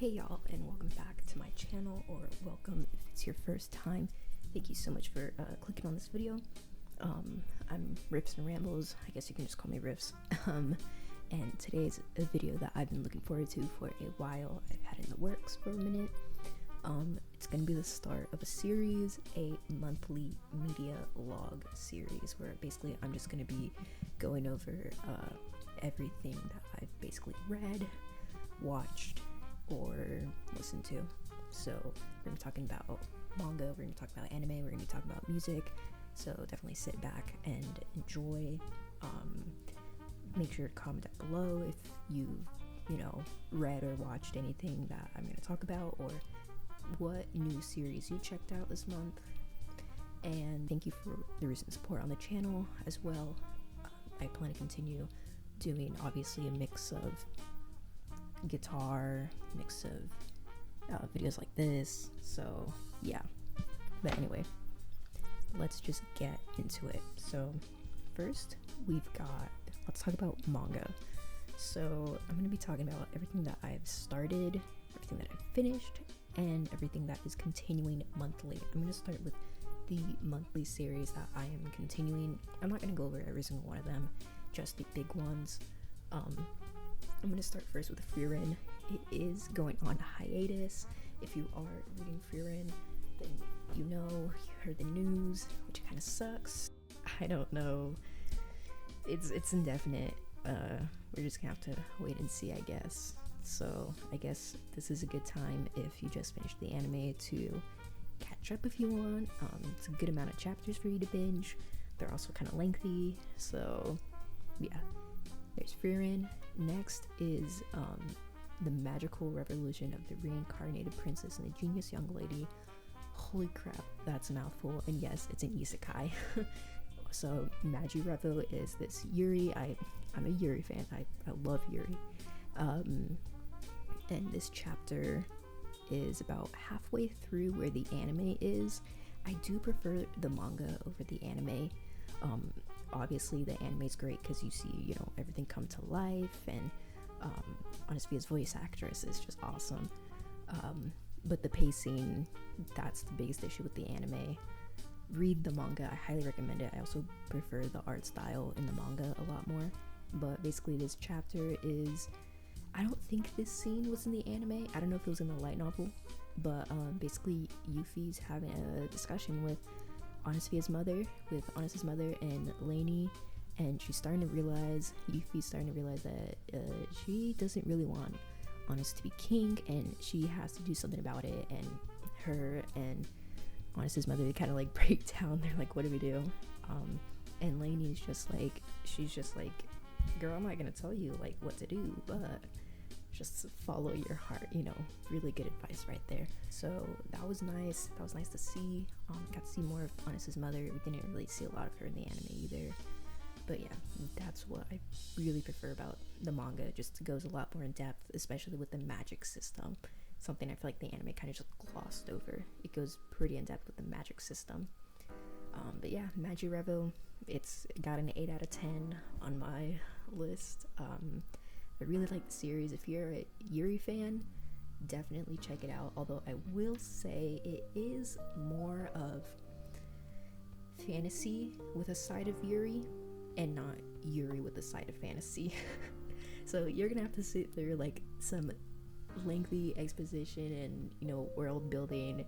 Hey y'all, and welcome back to my channel, or welcome if it's your first time. Thank you so much for clicking on this video. I'm Riffs and Rambles, I guess you can just call me Riffs. And today's a video that I've been looking forward to for a while. I've had it in the works for a minute. It's gonna be the start of a series, a monthly media log series, where basically I'm just gonna be going over everything that I've basically read, watched, or listened to. So we're gonna be talking about manga, we're gonna talk about anime, we're gonna be talking about music. So definitely sit back and enjoy. Make sure to comment down below if you've read or watched anything that I'm gonna talk about, or what new series you checked out this month. And thank you for the recent support on the channel as well. I plan to continue doing obviously a mix of guitar, mix of videos like this, so yeah. But anyway, let's just get into it. So first let's talk about manga. So I'm going to be talking about everything that I've started, everything that I've finished, and everything that is continuing monthly. I'm going to start with the monthly series that I am continuing. I'm not going to go over every single one of them, just the big ones. I'm going to start first with Frieren. It is going on hiatus. If you are reading Frieren, then you heard the news, which kind of sucks. I don't know. It's indefinite. We're just gonna have to wait and see, I guess. So I guess this is a good time if you just finished the anime to catch up if you want. It's a good amount of chapters for you to binge. They're also kind of lengthy, so yeah. There's Frieren. Next is the magical revolution of the reincarnated princess and the genius young lady. Holy crap, that's a mouthful. And yes, it's an isekai. So Magirevo is this Yuri. I'm a Yuri fan. I love Yuri. And this chapter is about halfway through where the anime is. I do prefer the manga over the anime. Obviously the anime is great because you see everything come to life, and Honestvia's voice actress is just awesome. But the pacing, that's the biggest issue with the anime. Read the manga, I highly recommend it. I also prefer the art style in the manga a lot more. But basically this chapter is, I don't think this scene was in the anime. I don't know if it was in the light novel, but basically Yuffie's having a discussion with Honestvia's mother, and Lainey, and Yuffie's starting to realize that she doesn't really want Honest to be king, and she has to do something about it. And her and Honest's mother, they kind of like break down. They're like, what do we do? And Lainey's she's just like, girl, I'm not gonna tell you like what to do, but just follow your heart. Really good advice right there. So that was nice to see. Got to see more of Honest's mother. We didn't really see a lot of her in the anime either, but yeah, that's what I really prefer about the manga. Just goes a lot more in depth, especially with the magic system. Something I feel like the anime kind of just glossed over. It goes pretty in depth with the magic system. But yeah, Magirevo, it's got an 8 out of 10 on my list. I really like the series. If you're a Yuri fan, definitely check it out. Although I will say it is more of fantasy with a side of Yuri, and not Yuri with a side of fantasy. So you're gonna have to sit through like some lengthy exposition and world building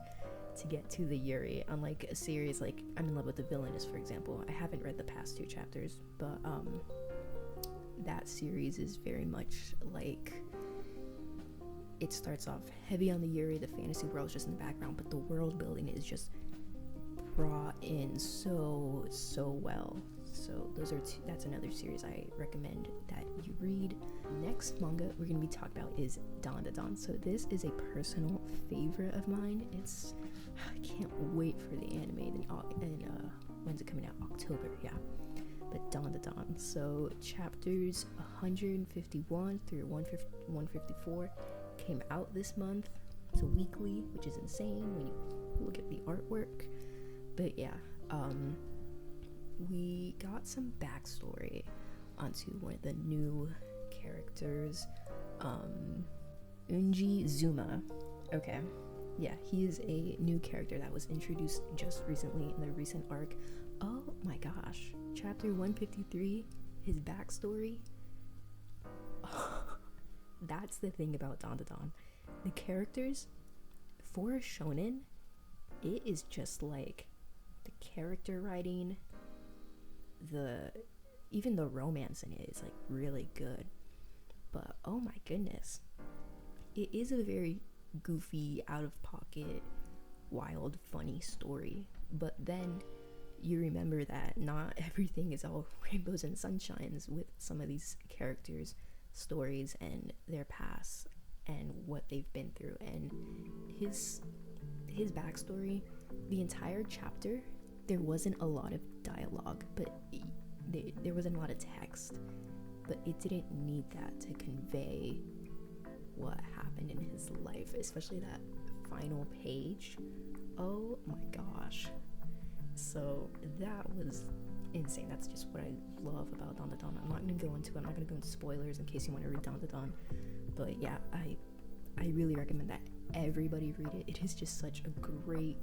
to get to the Yuri. Unlike a series like I'm in Love with the Villainess, for example. I haven't read the past 2 chapters, but that series is very much like, it starts off heavy on the Yuri, the fantasy world is just in the background, but the world building is just brought in so well. So that's another series I recommend that you read. Next manga we're going to be talking about is Dan Da Dan. So this is a personal favorite of mine. I can't wait for the anime. And when's it coming out? October, yeah. But Dan Da Dan. So chapters 151 through 154 came out this month. It's a weekly, which is insane when you look at the artwork. But yeah, we got some backstory onto one of the new characters. Unji Zuma. Okay. Yeah, he is a new character that was introduced just recently in the recent arc. Oh my gosh. Chapter 153, his backstory. That's the thing about Dandadan. The characters, for a shonen, it is just like the character writing, even the romance in it is like really good. But oh my goodness, it is a very goofy, out of pocket, wild, funny story. But then you remember that not everything is all rainbows and sunshines with some of these characters' stories and their past and what they've been through. And his backstory, the entire chapter, there wasn't a lot of dialogue, but there wasn't a lot of text, but it didn't need that to convey what happened in his life, especially that final page. Oh my gosh. So that was insane. That's just what I love about Dandadan. I'm not going to go into spoilers in case you want to read Dandadan, but yeah, I really recommend that everybody read it. It is just such a great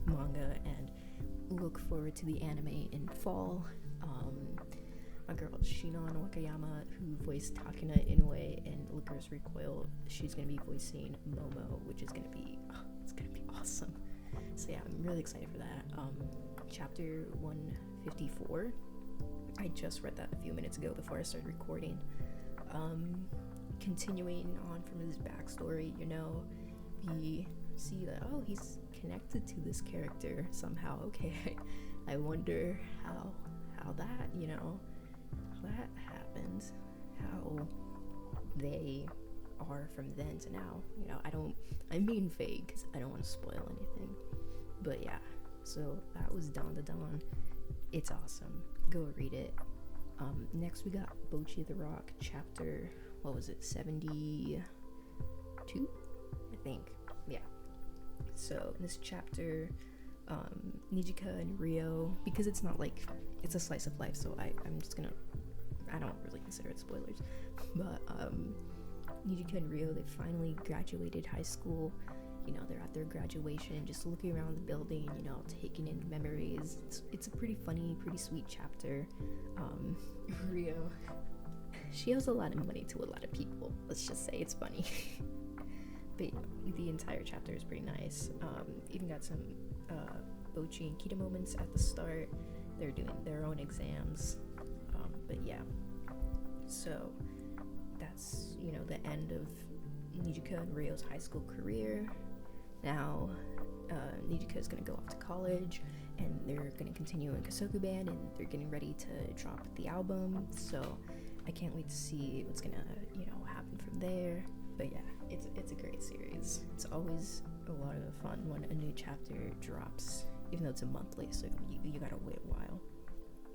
manga, and look forward to the anime in fall. My girl Shinon Wakayama, who voiced Takuna Inoue in Licorice Recoil, she's gonna be voicing Momo, which is gonna be it's gonna be awesome. So yeah, I'm really excited for that. Chapter 154, I just read that a few minutes ago before I started recording. Continuing on from his backstory, we see that he's connected to this character somehow. Okay, I wonder how that that happened, how they are from then to now. I'm being vague because I don't want to spoil anything, but yeah, so that was Dandadan. It's awesome, go read it. Next we got Bocchi the Rock, chapter, what was it, 72, I think. Yeah, so in this chapter, Nijika and Rio, because it's not like it's a slice of life, so I'm just gonna, I don't really consider it spoilers, but Nijika and Rio, they finally graduated high school. They're at their graduation, just looking around the building, taking in memories. It's a pretty funny, pretty sweet chapter. Rio, she owes a lot of money to a lot of people, let's just say. It's funny. But the entire chapter is pretty nice. Even got some Bocchi and Kita moments at the start. They're doing their own exams. But yeah, so that's the end of Nijika and Ryo's high school career. Now Nijika is going to go off to college, and they're going to continue in Kasoku Band, and they're getting ready to drop the album. So I can't wait to see what's going to happen from there. But yeah, it's a great series. It's always a lot of fun when a new chapter drops, even though it's a monthly, so you gotta wait a while.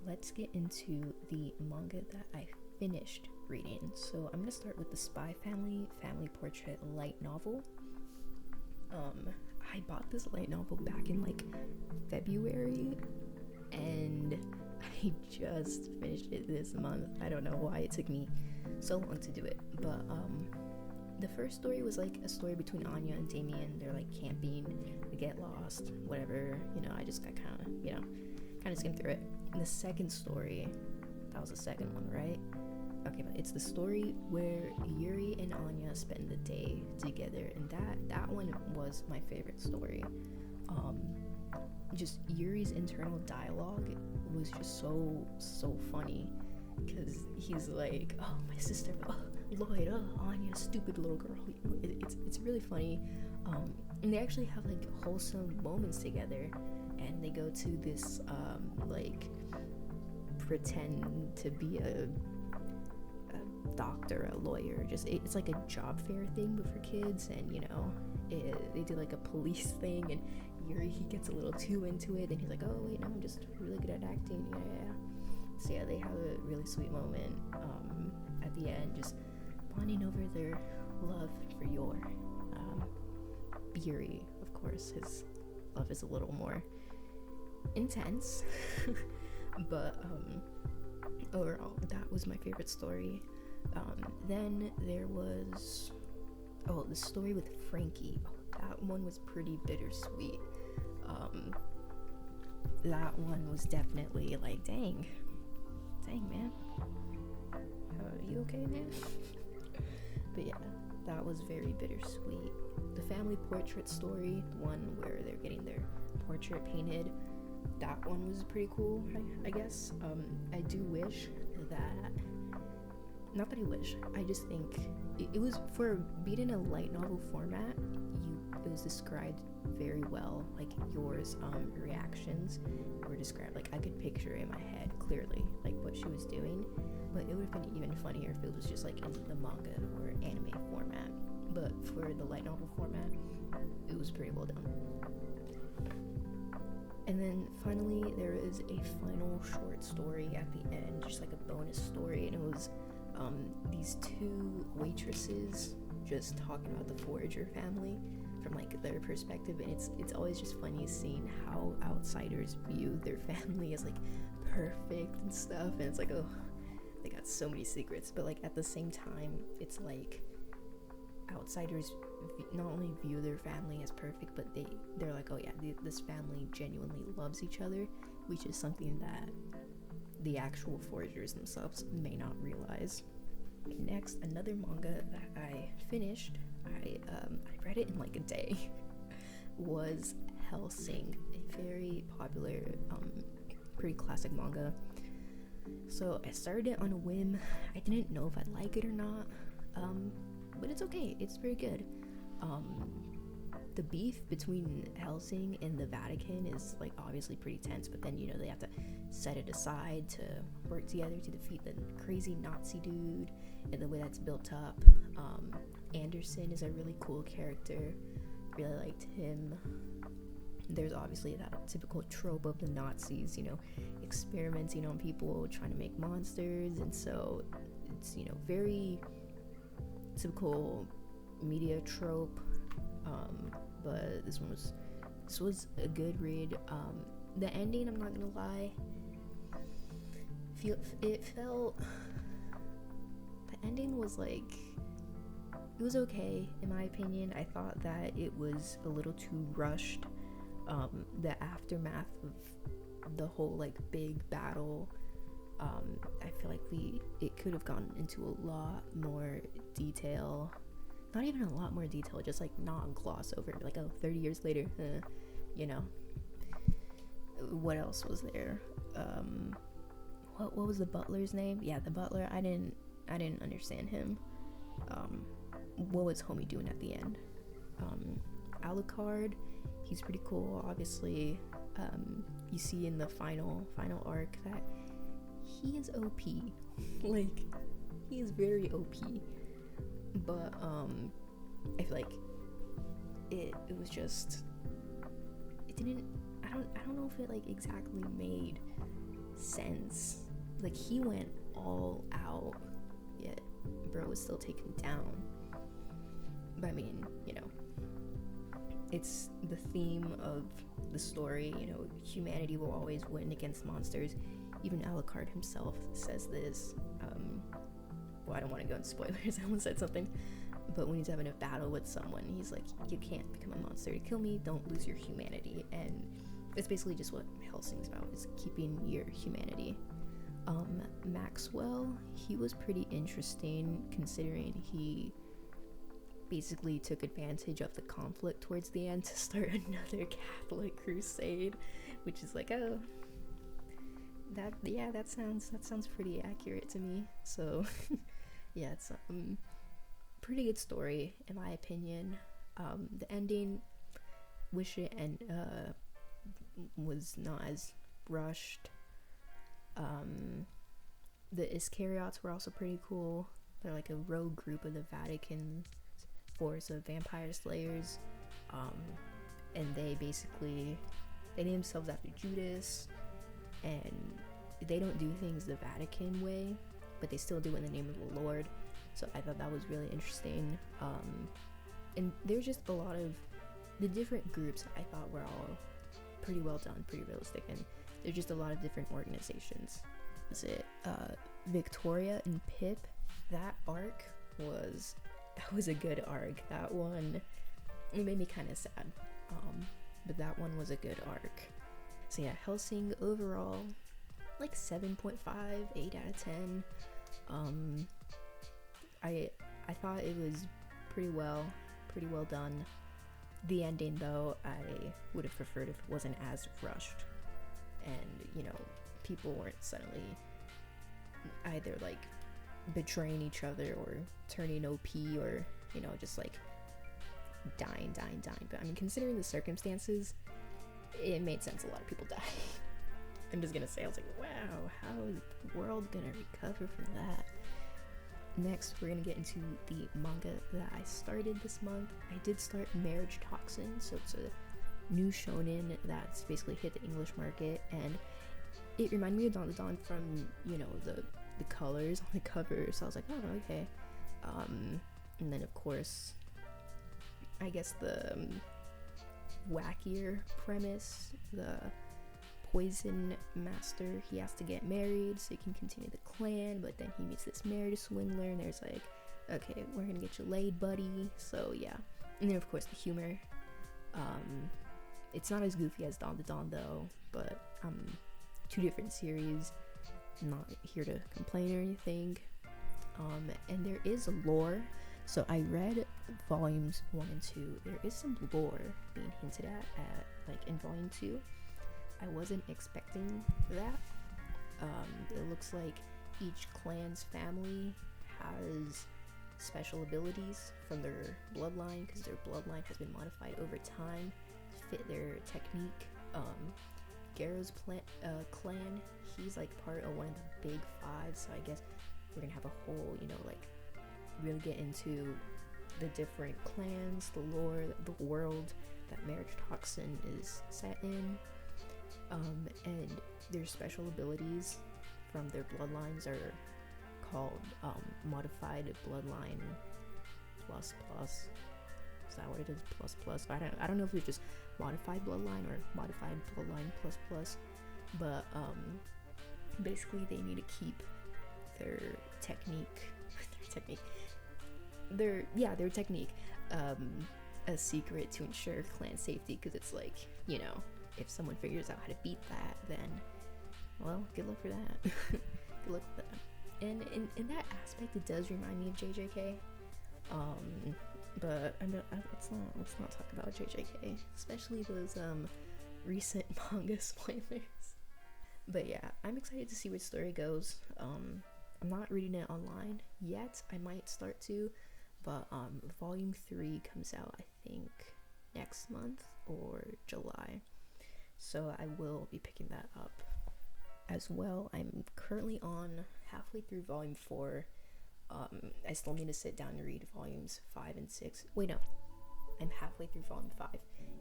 Let's get into the manga that I finished reading. So I'm gonna start with the Spy Family Portrait light novel. I bought this light novel back in like February, and I just finished it this month. I don't know why it took me so long to do it, but the first story was like a story between Anya and Damien. They're like camping, they get lost, whatever. I just got kind of skimmed through it. And the second story, that was the second one, right? Okay, but it's the story where Yuri and Anya spend the day together, and that one was my favorite story. Just Yuri's internal dialogue was just so funny, because he's like, oh, my sister, oh, Lloyd, oh, Anya, stupid little girl. It's really funny. And they actually have like wholesome moments together, and they go to this like pretend to be a doctor, a lawyer. It's like a job fair thing, but for kids. And they do like a police thing, and Yuri, he gets a little too into it, and he's like, oh wait, no, I'm just really good at acting. Yeah. So yeah, they have a really sweet moment at the end, just bonding over their love for Yor. Yuri, of course, his love is a little more intense, but overall, that was my favorite story. Then there was Oh, the story with Frankie. Oh, that one was pretty bittersweet. That one was definitely like, dang, man. Are you okay, man? But yeah, that was very bittersweet. The family portrait story, the one where they're getting their portrait painted, that one was pretty cool, I guess. I do wish that, not that I wish, I just think it was, for being in a light novel format, it was described very well. Like yours reactions were described, like I could picture in my head clearly like what she was doing, but it would have been even funnier if it was just like in the manga or anime format. But for the light novel format, it was pretty well done. And then finally there is a final short story at the end, just like a bonus story, and it was these two waitresses just talking about the Forager family from like their perspective, and it's always just funny seeing how outsiders view their family as like perfect and stuff, and it's like, oh, they got so many secrets, but like at the same time it's like outsiders not only view their family as perfect, but they're like, oh yeah, this family genuinely loves each other, which is something that the actual foragers themselves may not realize. Next, another manga that I finished, I read it in like a day, was Hellsing, a very popular, pretty classic manga. So I started it on a whim. I didn't know if I'd like it or not, but it's okay, it's very good. The beef between Hellsing and the Vatican is like obviously pretty tense, but then, you know, they have to set it aside to work together to defeat the crazy Nazi dude, and the way that's built up. Anderson is a really cool character, really liked him. There's obviously that typical trope of the Nazis, you know, experimenting on people, trying to make monsters, and so it's, you know, very typical media trope. But this was a good read. The ending, I'm not gonna lie, it felt, the ending was like, it was okay in my opinion. I thought that it was a little too rushed. The aftermath of the whole like big battle, I feel like it could have gone into a lot more detail. Not even a lot more detail, just like not gloss over it, like, oh, 30 years later, you know. What else was there? What was the butler's name? Yeah, the butler, I didn't understand him. What was homie doing at the end? Alucard, he's pretty cool, obviously. You see in the final arc that he is OP. Like, he is very OP. But I feel like it was just, it didn't, I don't know if it like exactly made sense. Like, he went all out, yet bro was still taken down. But I mean, you know, it's the theme of the story, you know, humanity will always win against monsters. Even Alucard himself says this. Well, I don't want to go into spoilers, I almost said something, but when he's having a battle with someone, he's like, you can't become a monster to kill me, don't lose your humanity. And it's basically just what Hellsing's about, is keeping your humanity. Maxwell, he was pretty interesting, considering he basically took advantage of the conflict towards the end to start another Catholic crusade, which is like, oh, that sounds pretty accurate to me. So yeah, it's pretty good story in my opinion. The ending, wish it and was not as rushed. The Iscariots were also pretty cool. They're like a rogue group of the Vatican force of vampire slayers, and they name themselves after Judas, and they don't do things the Vatican way, but they still do it in the name of the Lord. So I thought that was really interesting. And there's just a lot of the different groups I thought were all pretty well done, pretty realistic, and there's just a lot of different organizations. Victoria and Pip, that arc was that was a good arc. That one, it made me kind of sad, but that one was a good arc. So yeah, Hellsing overall, like 7.5, 8 out of 10. I thought it was pretty well done. The ending, though, I would have preferred if it wasn't as rushed, and you know, people weren't suddenly either like betraying each other or turning OP, or you know, just like dying. But I mean, considering the circumstances, it made sense a lot of people die. I'm just gonna say, I was like, wow, how is the world gonna recover from that? Next, we're gonna get into the manga that I started this month. I did start Marriage Toxin, so it's a new shonen that's basically hit the English market, and it reminded me of Dawn to Dawn from, you know, the colors on the cover, so I was like, oh, okay. And then of course, I guess the wackier premise, the poison master, he has to get married so he can continue the clan, but then he meets this married swindler, and there's like, okay, we're gonna get you laid, buddy. So yeah, and then of course the humor. It's not as goofy as Dawn to Dawn though, but two different series. I'm not here to complain or anything. And there is lore. So I read volumes 1 and 2. There is some lore being hinted at like in volume 2. I wasn't expecting that. It looks like each clan's family has special abilities from their bloodline, because their bloodline has been modified over time to fit their technique. Garo's clan, he's like part of one of the big 5, so I guess we're gonna have a whole, you know, like really get into the different clans, the lore, the world that Marriage Toxin is set in. And their special abilities from their bloodlines are called modified bloodline plus. Is that what it is? Plus. I don't know if it's just modified bloodline or modified bloodline plus. But basically they need to keep their technique a secret to ensure clan safety, because it's like, you know, if someone figures out how to beat that, then, well, good luck for that. Good luck with that. And in that aspect, it does remind me of JJK. But let's not talk about JJK, especially those recent manga spoilers. But yeah, I'm excited to see where the story goes. I'm not reading it online yet. I might start to, but volume 3 comes out, I think, next month or July. So I will be picking that up as well. I'm currently on halfway through volume 4. I still need to sit down and read volumes 5 and 6. Wait, no. I'm halfway through volume 5.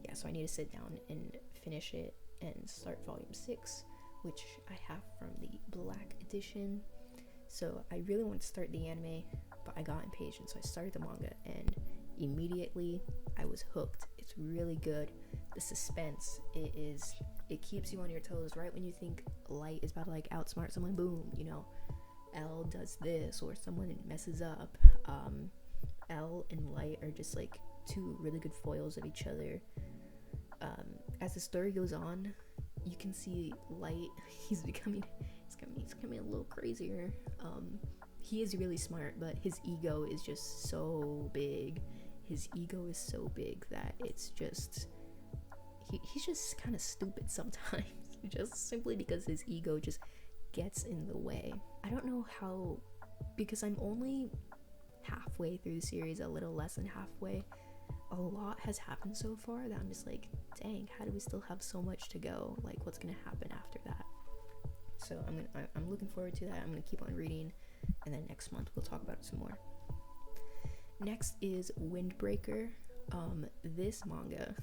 Yeah, so I need to sit down and finish it and start volume 6, which I have from the Black edition. So I really wanted to start the anime, but I got impatient, so I started the manga, and immediately I was hooked. It's really good. The suspense, it keeps you on your toes right when you think Light is about to like outsmart someone. Boom, you know, L does this, or someone messes up. L and Light are just like two really good foils of each other. As the story goes on, you can see Light, he's becoming a little crazier. He is really smart, but his ego is just so big. His ego is so big that it's just, he's just kind of stupid sometimes, just simply because his ego just gets in the way. I don't know how, because I'm only halfway through the series, a little less than halfway. A lot has happened so far that I'm just like, dang, how do we still have so much to go? Like, what's gonna happen after that? So I'm looking forward to that. I'm gonna keep on reading, and then next month we'll talk about it some more. Next is Windbreaker. This manga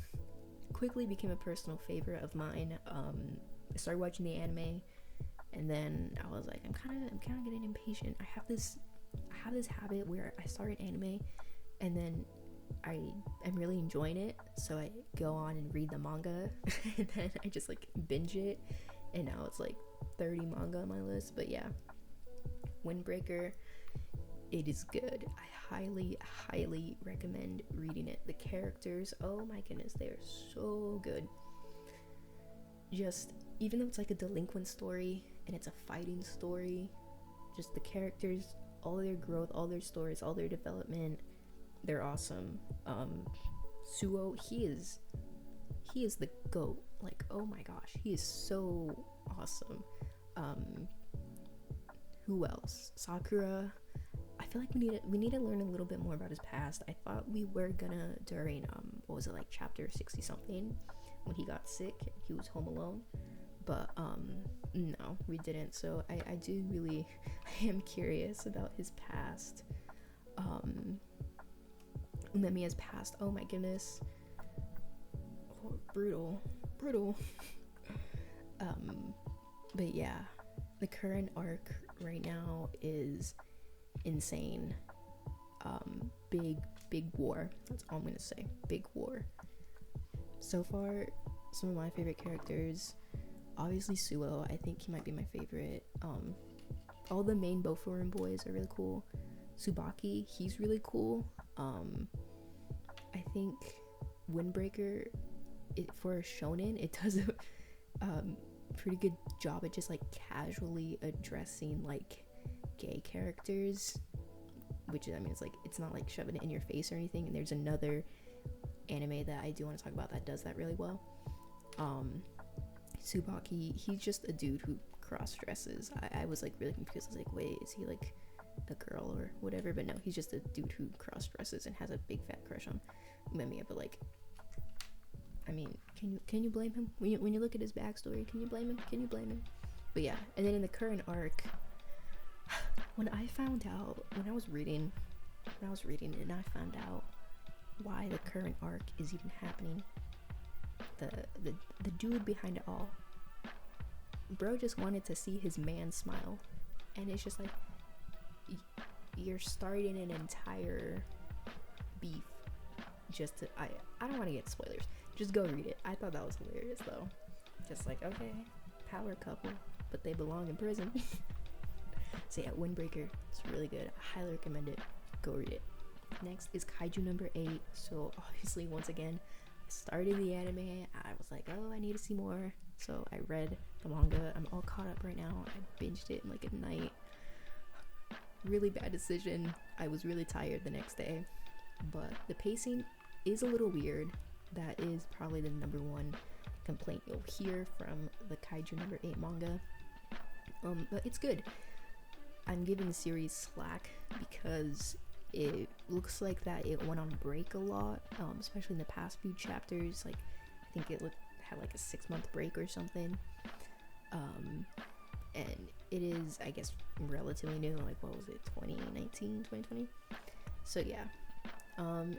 quickly became a personal favorite of mine. I started watching the anime, and then I was like, I'm kind of getting impatient. I have this habit where I start an anime, and then I'm really enjoying it, so I go on and read the manga, and then I just like binge it, and now it's like 30 manga on my list. But yeah, Windbreaker, it is good. I highly recommend reading it. The characters, oh my goodness, they're so good. Just, even though it's like a delinquent story and it's a fighting story, just the characters, all their growth, all their stories, all their development, they're awesome. Suo, he is the GOAT. Like, oh my gosh, he is so awesome. Who else? Sakura. I feel like we need to learn a little bit more about his past. I thought we were gonna during what was it, like chapter 60 something, when he got sick and he was home alone, but no, we didn't. So I am curious about his past. Umemiya's past, oh my goodness, brutal. But yeah, the current arc right now is insane. Big war, that's all I'm gonna say. Big war. So far, some of my favorite characters, obviously Suo, I think he might be my favorite. All the main Bofurin boys are really cool. Tsubaki, he's really cool. I think Windbreaker, for a shonen, it does a pretty good job at just like casually addressing like gay characters, which, I mean, it's like, it's not like shoving it in your face or anything. And there's another anime that I do want to talk about that does that really well. Tsubaki, he's just a dude who cross dresses. I was like really confused. I was like, wait, is he like a girl or whatever? But no, he's just a dude who cross dresses and has a big fat crush on Umemiya. But like, I mean, can you blame him when you look at his backstory? Can you blame him? But yeah, and then in the current arc, when I was reading and I found out why the current arc is even happening, the dude behind it all, bro, just wanted to see his man smile. And it's just like, you're starting an entire beef just to, I don't want to get spoilers, just go read it. I thought that was hilarious though. Just like, okay, power couple, but they belong in prison. So yeah, Windbreaker, it's really good. I highly recommend it. Go read it. Next is Kaiju number 8. So obviously, once again, I started the anime. I was like, oh, I need to see more. So I read the manga. I'm all caught up right now. I binged it in like a night. Really bad decision. I was really tired the next day. But the pacing is a little weird. That is probably the number one complaint you'll hear from the Kaiju number 8 manga. But it's good. I'm giving the series slack because it looks like that it went on break a lot, especially in the past few chapters. Like, I think it had like a 6-month break or something. And it is, I guess, relatively new. Like, what was it, 2019, 2020? So yeah,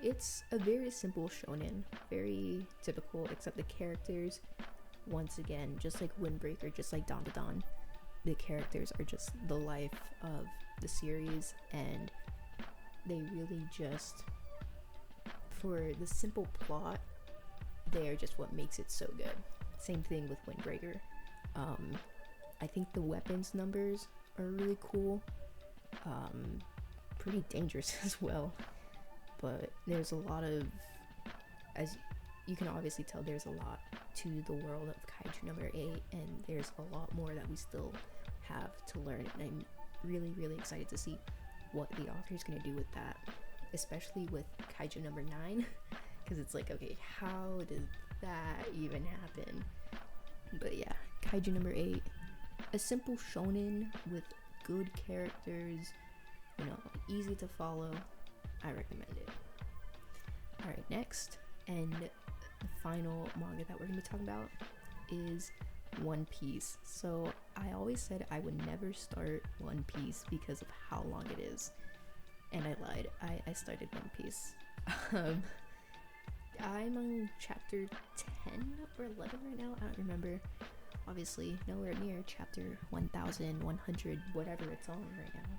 it's a very simple shonen, very typical, except the characters, once again, just like Windbreaker, just like Don, the characters are just the life of the series, and they really just, for the simple plot, they are just what makes it so good. Same thing with Windbreaker. I think the weapons numbers are really cool, pretty dangerous as well, but there's a lot of, as you can obviously tell, there's a lot to the world of Kaiju number 8, and there's a lot more that we still have to learn, and I'm really excited to see what the author's going to do with that, especially with Kaiju number 9, because it's like, okay, how did that even happen? But yeah, Kaiju number 8, a simple shonen with good characters, you know, easy to follow. I recommend it. Alright, next, and the final manga that we're going to be talking about is One Piece. So I always said I would never start One Piece because of how long it is, and I lied. I started One Piece. I'm on chapter 10 or 11 right now. I don't remember. Obviously nowhere near chapter 1100, whatever it's on right now.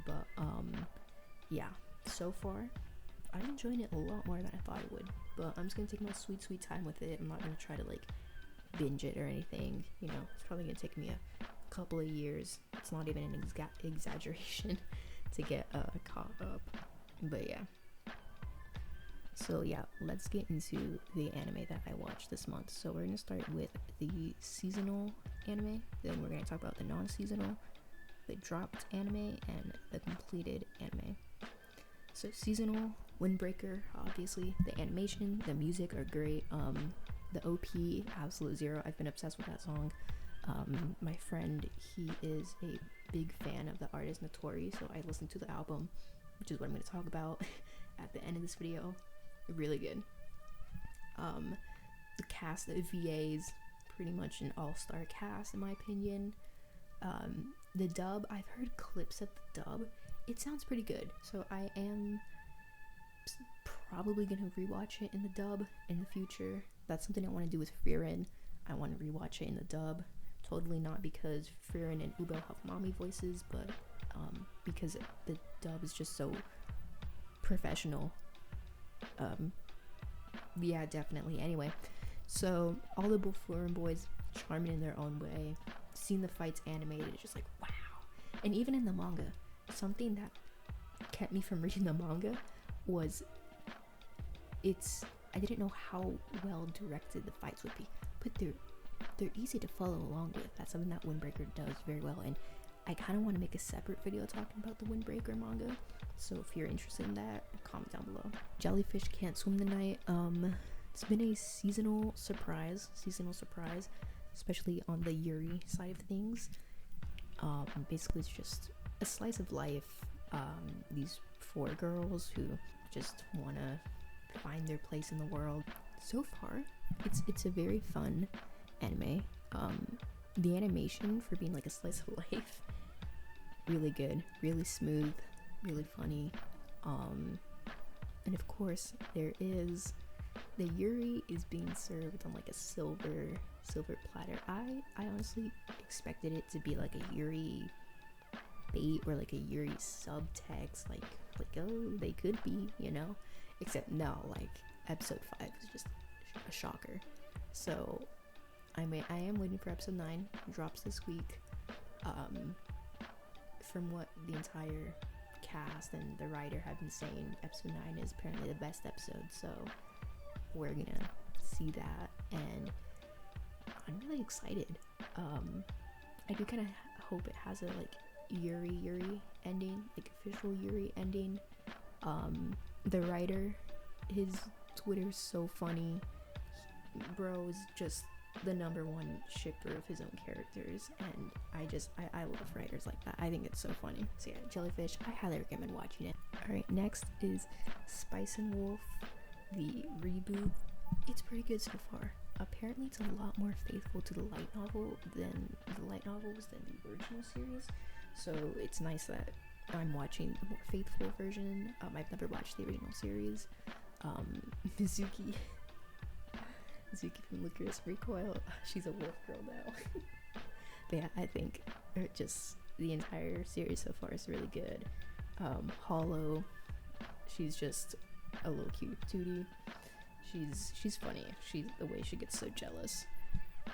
But yeah, so far I'm enjoying it a lot more than I thought I would, but I'm just gonna take my sweet time with it. I'm not gonna try to like binge it or anything, you know. It's probably gonna take me a couple of years. It's not even an exaggeration. to get caught up. But yeah. So yeah, let's get into the anime that I watched this month. So we're gonna start with the seasonal anime, then we're gonna talk about the non-seasonal, the dropped anime, and the completed anime. So seasonal, Windbreaker, obviously. The animation, the music are great. The OP, Absolute Zero. I've been obsessed with that song. My friend, he is a big fan of the artist Notori, so I listened to the album, which is what I'm going to talk about at the end of this video. Really good. The cast of VAs, pretty much an all-star cast in my opinion. The dub, I've heard clips of the dub. It sounds pretty good, so I am probably gonna rewatch it in the dub in the future. That's something I want to do with Frieren. I want to rewatch it in the dub. Totally not because Frieren and Ubo have mommy voices, but because the dub is just so professional. Yeah, definitely. Anyway, so all the Frieren boys, charming in their own way. Seeing the fights animated, it's just like wow. And even in the manga, something that kept me from reading the manga was I didn't know how well directed the fights would be, but they're easy to follow along with. That's something that Windbreaker does very well, and I kind of want to make a separate video talking about the Windbreaker manga. So if you're interested in that, comment down below. Jellyfish Can't Swim the Night. It's been a seasonal surprise, especially on the Yuri side of things. Basically it's just a slice of life. These 4 girls who just want to find their place in the world. So far, it's a very fun anime. The animation, for being like a slice of life, really good, really smooth, really funny. And of course, there is the Yuri is being served on like a silver platter. I honestly expected it to be like a Yuri bait or like a Yuri subtext, like oh, they could be, you know, except no, like episode 5 is just a shocker. So I am waiting for episode 9. It drops this week. From what the entire cast and the writer have been saying, episode 9 is apparently the best episode, so we're gonna see that, and I'm really excited. I do kind of hope it has a like Yuri ending, like official Yuri ending. The writer, his Twitter's so funny. Bro is just the #1 shipper of his own characters, and I love writers like that. I think it's so funny. So yeah, Jellyfish, I highly recommend watching it. Alright, next is Spice and Wolf, the reboot. It's pretty good so far. Apparently it's a lot more faithful to the light novels than the original series, so it's nice that I'm watching the more faithful version. I've never watched the original series. Mizuki from Licorice Recoil, she's a wolf girl now. But yeah, I think just the entire series so far is really good. Hollow, she's just a little cute tootie. She's funny. The way she gets so jealous.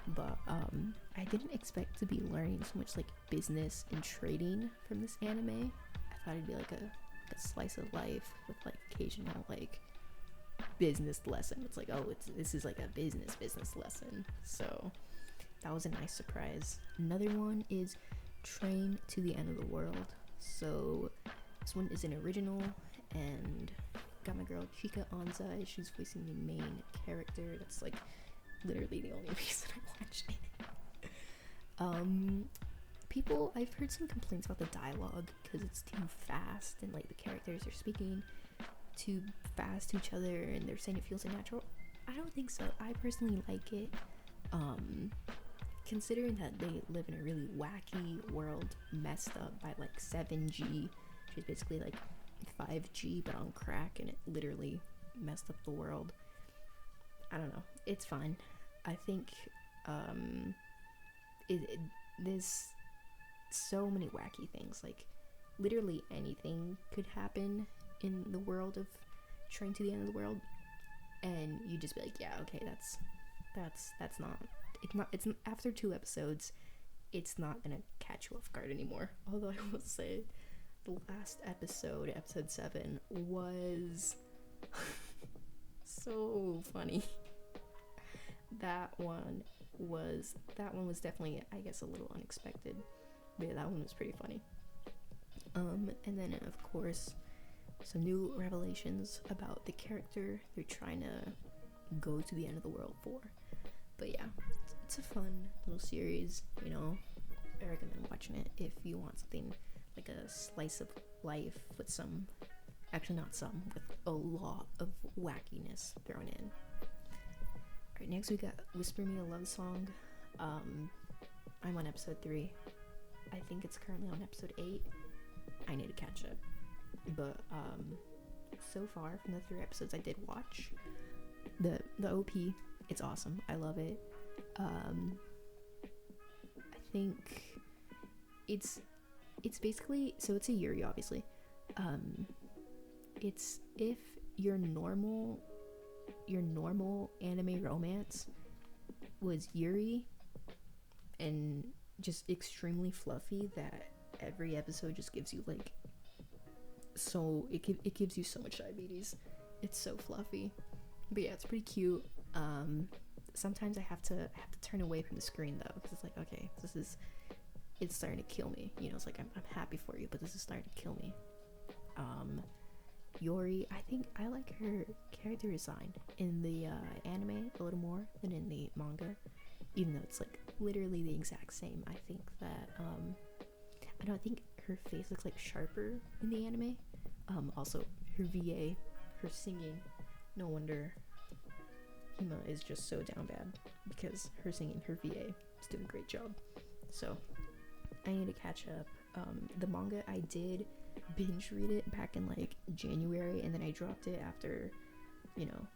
But I didn't expect to be learning so much like business and trading from this anime. I thought it'd be like a slice of life with like occasional like business lesson. It's like, oh, this is like a business lesson. So that was a nice surprise. Another one is Train to the End of the World. So this one is an original, and got my girl Chika Anzai. She's voicing the main character. That's like literally the only reason I watched it. I've heard some complaints about the dialogue because it's too fast, and like the characters are speaking too fast to each other, and they're saying it feels unnatural. I don't think so. I personally like it. Considering that they live in a really wacky world messed up by like 7G, which is basically like 5G but on crack, and it literally messed up the world. I don't know, it's fine. I think there's so many wacky things, like literally anything could happen in the world of Train to the End of the World, and you just be like, yeah, okay, that's not it's after 2 episodes it's not gonna catch you off guard anymore. Although I will say the last episode, episode 7, was so funny. That one was definitely, I guess, a little unexpected, but yeah, that one was pretty funny. And then of course some new revelations about the character they're trying to go to the end of the world for. But yeah, it's a fun little series, you know. I recommend watching it if you want something like a slice of life with some, actually not some, with a lot of wackiness thrown in. Alright, next we got Whisper Me a Love Song. I'm on episode 3. I think it's currently on episode 8. I need to catch up. But so far from the 3 episodes I did watch, the OP, it's awesome. I love it. I think it's basically, so it's a Yuri, obviously. It's if your normal anime romance was Yuri and just extremely fluffy, that every episode just gives you like, so it gives you so much diabetes. It's so fluffy, but yeah, it's pretty cute. Sometimes I have to turn away from the screen though, because it's like, okay, it's starting to kill me, you know. It's like, I'm happy for you, but this is starting to kill me. Yori, I think I like her character design in the anime a little more than in the manga, even though it's like literally the exact same. I think that I think her face looks like sharper in the anime. Also her VA, her singing, no wonder Hima is just so down bad, because her singing, her VA is doing a great job. So I need to catch up. The manga, I did binge read it back in like January, and then I dropped it after, you know,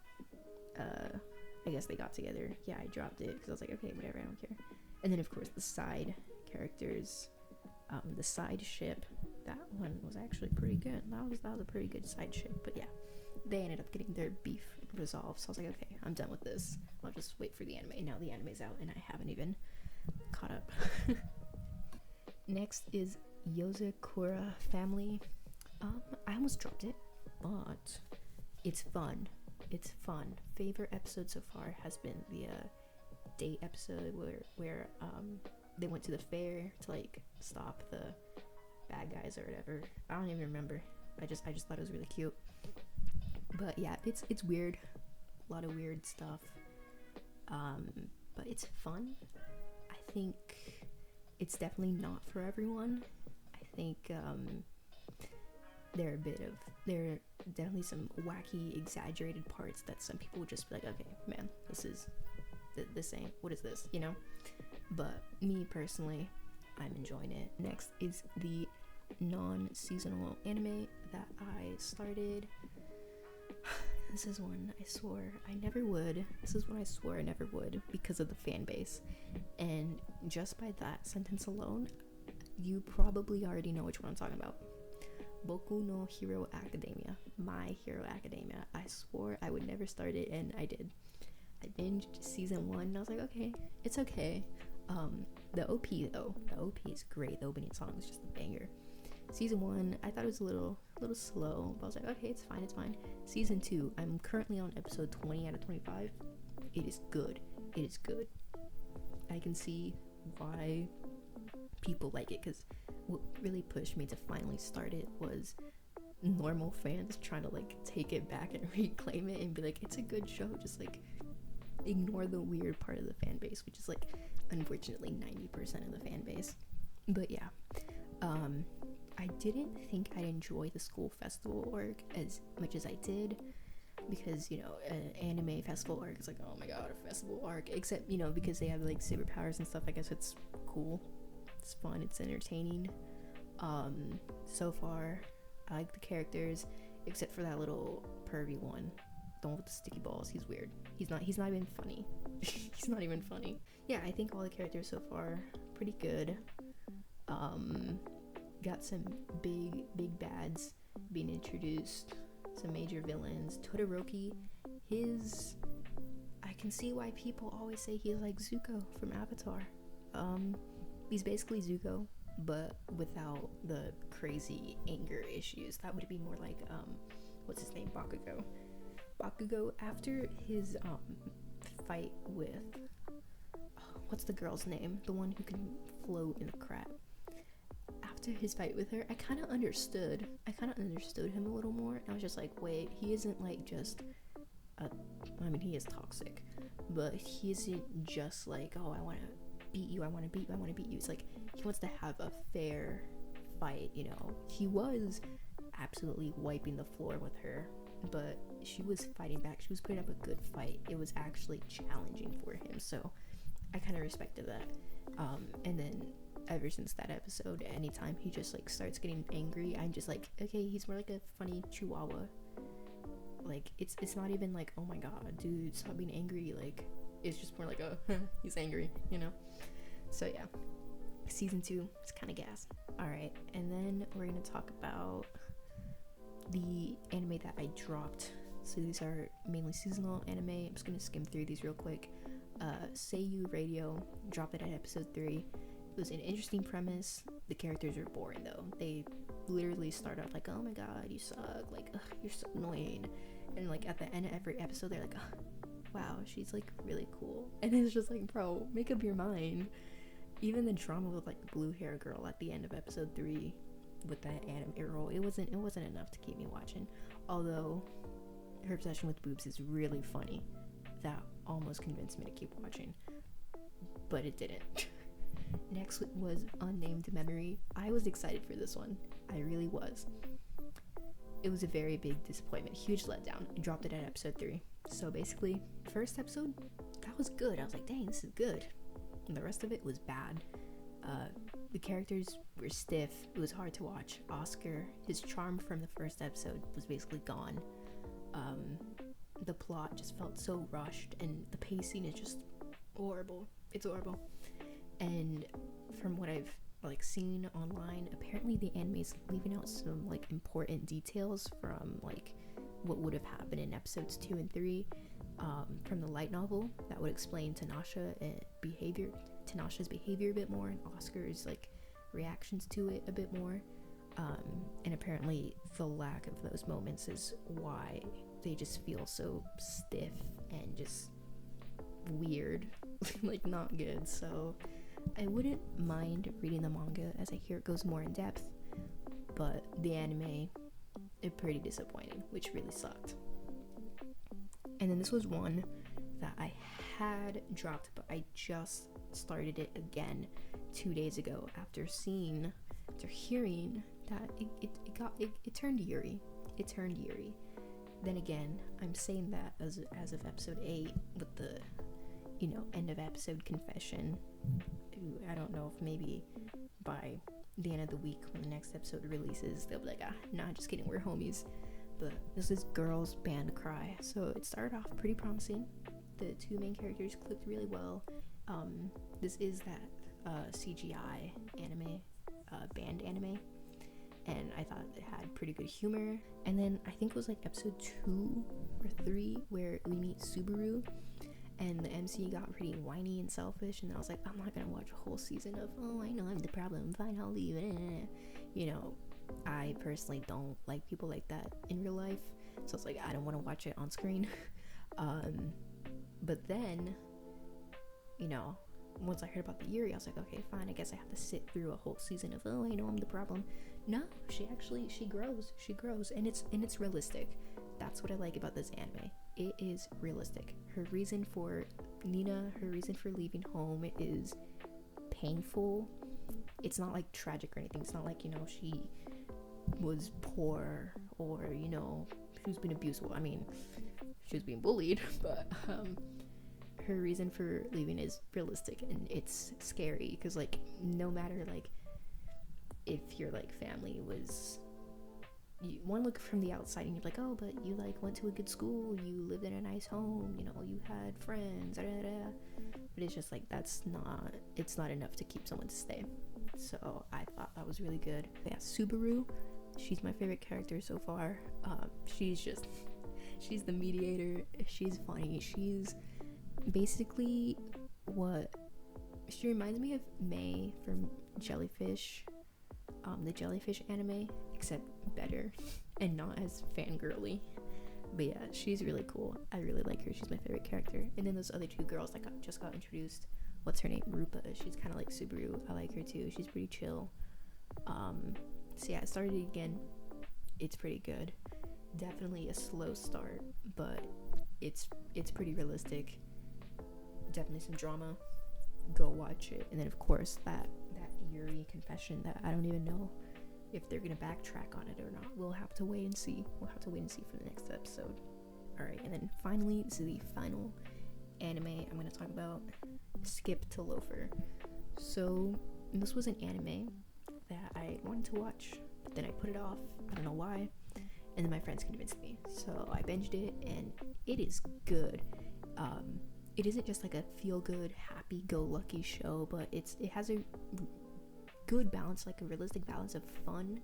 I guess they got together. Yeah, I dropped it because I was like, okay, whatever, I don't care. And then of course the side characters, the side ship, that one was actually pretty good. That was a pretty good side ship. But yeah, they ended up getting their beef resolved, so I was like, okay, I'm done with this. I'll just wait for the anime. Now the anime's out and I haven't even caught up. Next is Yozakura Family. I almost dropped it, but it's fun. It's fun. Favorite episode so far has been the date episode where they went to the fair to like stop the bad guys or whatever. I don't even remember. I just thought it was really cute. But yeah, it's weird. A lot of weird stuff. But it's fun. I think it's definitely not for everyone. I think there are definitely some wacky, exaggerated parts that some people would just be like, okay, man, this ain't, what is this, you know? But me personally, I'm enjoying it. Next is the non-seasonal anime that I started. This is one I swore I never would. This is one I swore I never would because of the fan base. And just by that sentence alone, you probably already know which one I'm talking about. Boku no Hero Academia. My Hero Academia. I swore I would never start it, and I did. I binged season 1 and I was like, okay, it's okay. The OP though, the OP is great. The opening song is just a banger. Season 1, I thought it was a little slow, but I was like, okay, it's fine. Season 2, I'm currently on episode 20 out of 25. It is good. I can see why people like it, because what really pushed me to finally start it was normal fans trying to like take it back and reclaim it and be like, it's a good show, just like ignore the weird part of the fan base, which is like unfortunately 90% of the fan base. But yeah, I didn't think I'd enjoy the school festival arc as much as I did, because, you know, an anime festival arc is like, oh my god, a festival arc, except, you know, because they have like superpowers and stuff, I guess it's cool, it's fun, it's entertaining. So far I like the characters, except for that little pervy one, the one with the sticky balls. He's weird. He's not even funny. He's not even funny. Yeah, I think all the characters so far pretty good. Got some big bads being introduced, some major villains. Todoroki, I can see why people always say he's like Zuko from Avatar. He's basically Zuko, but without the crazy anger issues. That would be more like what's his name, Bakugo after his fight with what's the girl's name, the one who can float in the crap. After his fight with her, I kind of understood him a little more. I was just like, wait, he isn't like just he is toxic, but he isn't just like, oh, I want to beat you. It's like he wants to have a fair fight, you know. He was absolutely wiping the floor with her, but she was fighting back. She was putting up a good fight. It was actually challenging for him, so I kind of respected that. And then ever since that episode, anytime he just like starts getting angry, I'm just like, okay, he's more like a funny chihuahua. Like it's not even like, oh my god, dude, stop being angry. Like it's just more like he's angry, you know. So yeah, season 2 is kind of gas. All right, and then we're gonna talk about the anime that I dropped. So these are mainly seasonal anime. I'm just gonna skim through these real quick. Seiyu Radio, dropped it at episode 3. It was an interesting premise. The characters are boring though. They literally start out like, oh my god, you suck, like, ugh, you're so annoying, and like at the end of every episode they're like, wow, she's like really cool, and it's just like, bro, make up your mind. Even the drama with like the blue hair girl at the end of episode 3 with that anime role, it wasn't enough to keep me watching. Although her obsession with boobs is really funny. That almost convinced me to keep watching, but it didn't. Next was Unnamed Memory. I was excited for this one. I really was. It was a very big disappointment, huge letdown. I dropped it at episode 3. So basically, first episode, that was good. I was like, dang, this is good. And the rest of it was bad. The characters were stiff. It was hard to watch. Oscar, his charm from the first episode was basically gone. The plot just felt so rushed, and the pacing is just horrible. It's horrible. And from what I've like seen online, apparently the anime is leaving out some like important details from like what would have happened in episodes 2 and 3 from the light novel that would explain Tanasha's behavior a bit more, and Oscar's like reactions to it a bit more. And apparently the lack of those moments is why they just feel so stiff and just weird, like not good. So I wouldn't mind reading the manga, as I hear it goes more in depth, but the anime is pretty disappointing, which really sucked. And then this was one that I had dropped, but I just started it again 2 days ago after hearing that it turned Yuri. It turned Yuri. Then again, I'm saying that as of episode 8 with the, you know, end of episode confession. I don't know if maybe by the end of the week when the next episode releases, they'll be like, nah, just kidding, we're homies. But this is Girls Band Cry. So it started off pretty promising. The 2 main characters clicked really well. This is that CGI anime, band anime, and I thought it had pretty good humor. And then I think it was like episode 2 or 3 where we meet Subaru, and the MC got pretty whiny and selfish, and I was like, I'm not gonna watch a whole season of, oh, I know I'm the problem, fine, I'll leave. You know, I personally don't like people like that in real life, so it's like I don't want to watch it on screen. But then, you know, once I heard about the Yuri, I was like, okay, fine, I guess I have to sit through a whole season of, oh, I know I'm the problem. No, she grows, and it's realistic. That's what I like about this anime. It is realistic. Her reason for leaving home is painful. It's not like tragic or anything. It's not like, you know, she was poor or, you know, she was being abused. Well, I mean, she was being bullied, but her reason for leaving is realistic, and it's scary because, like, no matter like if your like family was, you want to look from the outside and you're like, oh, but you like went to a good school, you lived in a nice home, you know, you had friends, but it's just like it's not enough to keep someone to stay. So I thought that was really good. Yeah, Subaru, she's my favorite character so far. She's the mediator. She's funny. She's basically what She reminds me of May from Jellyfish, the Jellyfish anime, except better and not as fangirly. But yeah, she's really cool. I really like her. She's my favorite character. And then those other two girls that just got introduced. What's her name? Rupa. She's kind of like Subaru. I like her too. She's pretty chill. So yeah, I started it again. It's pretty good. Definitely a slow start, but it's pretty realistic. Definitely some drama. Go watch it. And then of course that Yuri confession that I don't even know if they're gonna backtrack on it or not. We'll have to wait and see. For the next episode. Alright, and then finally, this is the final anime I'm gonna talk about. Skip to Loafer. So this was an anime that I wanted to watch, but then I put it off. I don't know why. And then my friends convinced me. So I binged it, and it is good. It isn't just like a feel-good, happy-go-lucky show, but it has a good balance, like a realistic balance of fun,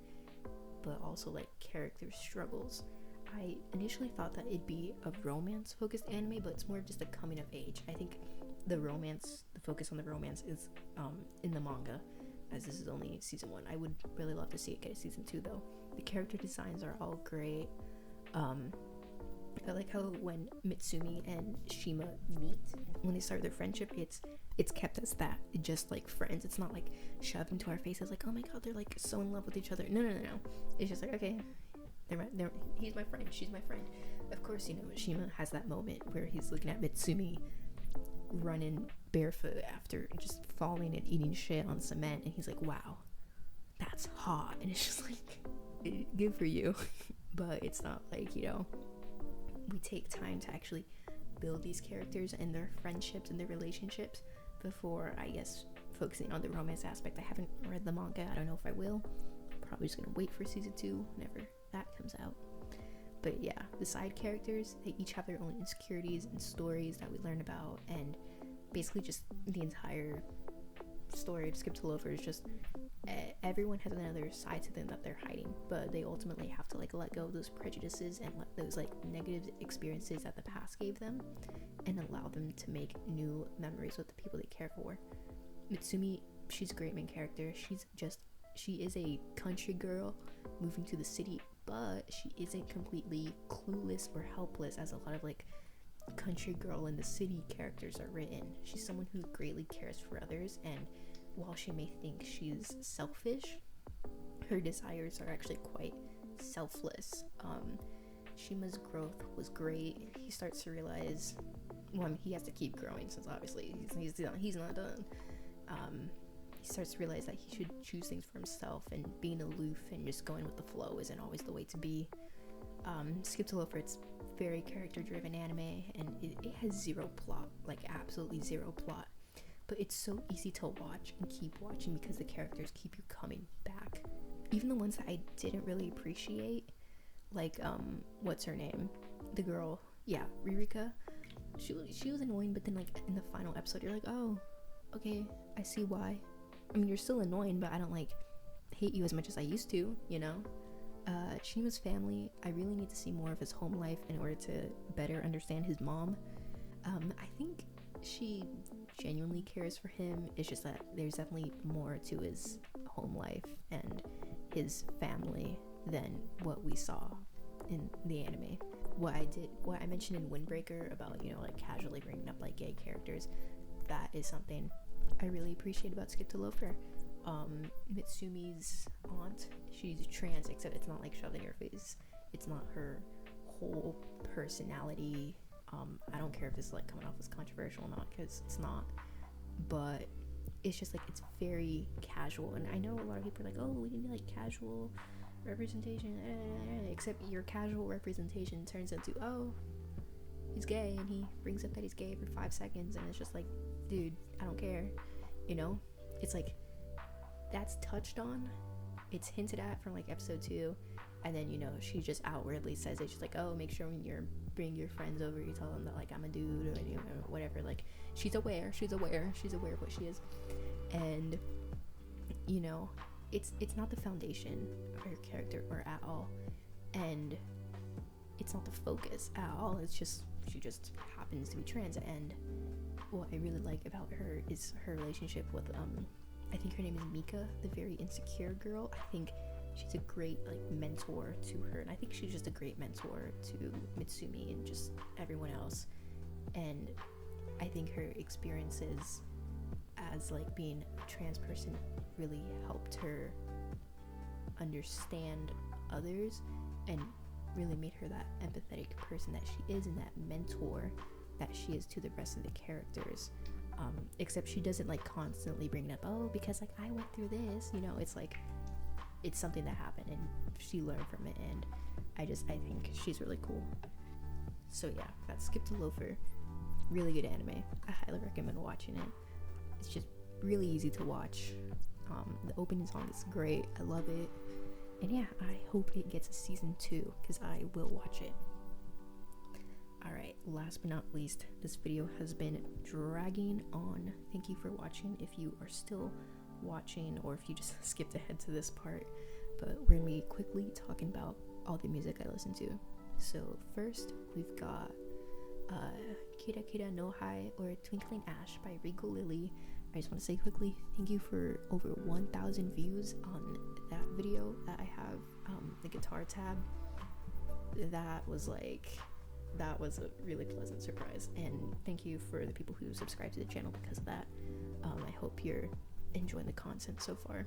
but also like character struggles. I initially thought that it'd be a romance-focused anime, but it's more just a coming-of-age. I think the focus on the romance is in the manga, as this is only season 1. I would really love to see it get a season 2 though. The character designs are all great. I like how when Mitsumi and Shima meet, when they start their friendship, it's kept as that, just like friends. It's not like shoved into our faces like, oh my god, they're like so in love with each other. No. It's just like, okay, he's my friend, she's my friend. Of course, you know, Shima has that moment where he's looking at Mitsumi running barefoot after just falling and eating shit on cement, and he's like, wow, that's hot. And it's just like, good for you. But it's not like, you know, we take time to actually build these characters and their friendships and their relationships before, I guess, focusing on the romance aspect. I haven't read the manga. I don't know if I will. Probably just gonna wait for season 2 whenever that comes out. But yeah, the side characters, they each have their own insecurities and stories that we learn about, and basically just the entire story of Skip to Loafer is just everyone has another side to them that they're hiding, but they ultimately have to like let go of those prejudices and let those like negative experiences that the past gave them and allow them to make new memories with the people they care for. Mitsumi, she's a great main character. She is a country girl moving to the city, but she isn't completely clueless or helpless as a lot of like country girl in the city characters are written. She's someone who greatly cares for others, and while she may think she's selfish, her desires are actually quite selfless. Shima's growth was great. He starts to realize, well, I mean, he has to keep growing since obviously he's not done. He starts to realize that he should choose things for himself, and being aloof and just going with the flow isn't always the way to be. Skip to Loafer, it's very character-driven anime, and it has zero plot, like absolutely zero plot. But it's so easy to watch and keep watching because the characters keep you coming back. Even the ones that I didn't really appreciate, like what's her name? The girl, yeah, Ririka. She was annoying, but then like in the final episode, you're like, oh, okay, I see why. I mean, you're still annoying, but I don't like hate you as much as I used to, you know? Shima's family, I really need to see more of his home life in order to better understand his mom. I think she genuinely cares for him. It's just that there's definitely more to his home life and his family than what we saw in the anime. What I mentioned in Windbreaker about, you know, like casually bringing up like gay characters, that is something I really appreciate about Skip to Loafer. Mitsumi's aunt, she's trans, except it's not like shoved in your face. It's not her whole personality. I don't care if this is like coming off as controversial or not, because it's not, but it's just like it's very casual. And I know a lot of people are like, oh, we need like casual representation, except your casual representation turns into, oh, he's gay, and he brings up that he's gay for 5 seconds, and it's just like, dude, I don't care, you know? It's like that's touched on, it's hinted at from like episode 2, and then, you know, she just outwardly says it. She's like, oh, make sure when you're bring your friends over, you tell them that like I'm a dude, or you know, whatever. Like she's aware of what she is. And you know, it's not the foundation of her character or at all, and it's not the focus at all. It's just she just happens to be trans. And what I really like about her is her relationship with I think her name is Mika, the very insecure girl. I think she's a great like mentor to her, and I think she's just a great mentor to Mitsumi and just everyone else. And I think her experiences as like being a trans person really helped her understand others and really made her that empathetic person that she is, and that mentor that she is to the rest of the characters. Except she doesn't like constantly bring it up, oh, because like I went through this, you know. It's like it's something that happened and she learned from it, and I think she's really cool. So yeah, that's Skip to Loafer. Really good anime. I highly recommend watching it. It's just really easy to watch. The opening song is great. I love it. And yeah, I hope it gets a season 2 because I will watch it. Alright, last but not least, this video has been dragging on. Thank you for watching if you are still watching or if you just skipped ahead to this part. But we're gonna be quickly talking about all the music I listen to. So first, we've got Kira Kira no Hai or Twinkling Ash by Rico Lily. I just want to say quickly, thank you for over 1,000 views on that video that I have, the guitar tab. That was a really pleasant surprise, and thank you for the people who subscribe to the channel because of that. I hope you're enjoying the content so far.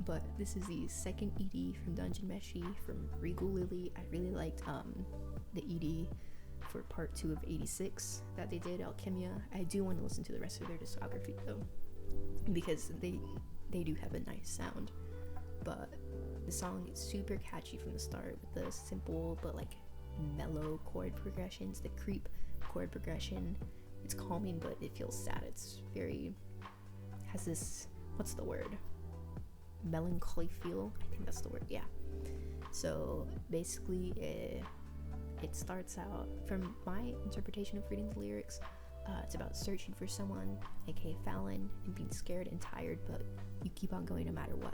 But this is the second ED from Dungeon Meshi from Regal Lily. I really liked the ED for part 2 of 86 that they did, Alchemia. I do want to listen to the rest of their discography though, because they do have a nice sound. But the song is super catchy from the start with the simple but like mellow chord progressions, the creep chord progression. It's calming but it feels sad. It's very, has this, what's the word, melancholy feel. I think that's the word. Yeah. So basically it starts out, from my interpretation of reading the lyrics, it's about searching for someone, aka Fallon, and being scared and tired, but you keep on going no matter what.